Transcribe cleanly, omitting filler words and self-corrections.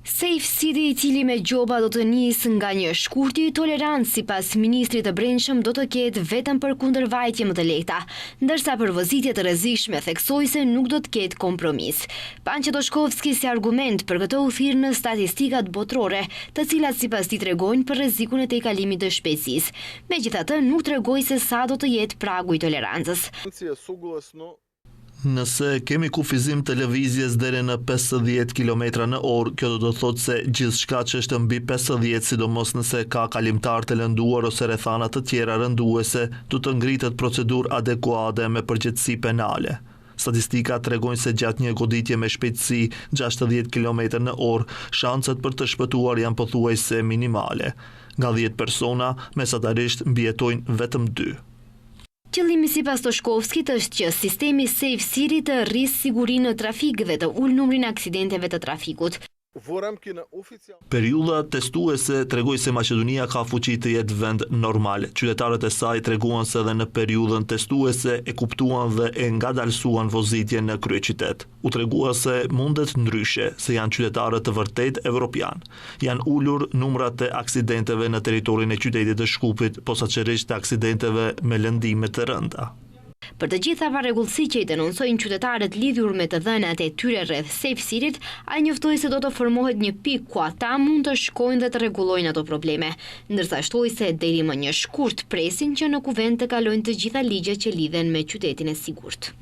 Safe City, I cili me gjoba do të nisë nga një shkurti I tolerancë sipas ministrit të brendshëm do të ketë vetëm për kundërvajtje më të lehta, ndërsa për vozitje të rrezikshme theksoi se nuk do të ketë kompromis. Panço Toshkovski si argument për këtë u thirr në statistikat botërore, të cilat sipas tij tregojnë për rrezikun e tejkalimit të shpejtësisë. Megjithatë, nuk tregoi se sa do të jetë pragu I tolerancës. Nëse kemi kufizim të lëvizjes deri në 50 km/h, kjo do të thotë se gjithçka që është mbi 50, sidomos nëse ka kalimtar të lënduar ose rrethana të tjera rënduese, do të ngritet procedurë adekuate me përgjegjësi penale. Statistikat tregojnë se gjatë një goditje me shpejtësi 60 km/h, shanset për të shpëtuar janë pothuajse minimale. Nga 10 persona, mesatarisht mbijetojnë vetëm 2. Qëllimi sipas Toshkovskit është që sistemi Safe City të rrisë sigurinë në trafik dhe të ulë numrin e aksidenteve të trafikut. Periudha testuese tregoi se Maqedonia ka fuqi të jetë vend normal. Qytetarët e saj treguan se edhe në periudhën testuese e kuptuan dhe e ngadalsuan vozitjen në kryeqytet. U tregua se mundet ndryshe, se janë qytetarë të vërtet evropian. Janë ulur numrat e aksidenteve në territorin e qytetit të Shkupit, posaçërisht të aksidenteve me lëndime të rënda. Për të gjitha parregullsi që I denoncojnë qytetarët lidhur me të dhënat e tyre rreth Safe City, ai njoftoi se do të formohet një pikë ku ata mund të shkojnë dhe të rregullojnë ato probleme, ndërsa shtoi se deri më një shkurt presin që në kuvent të kalojnë të gjitha ligjet që lidhen me qytetin e sigurt.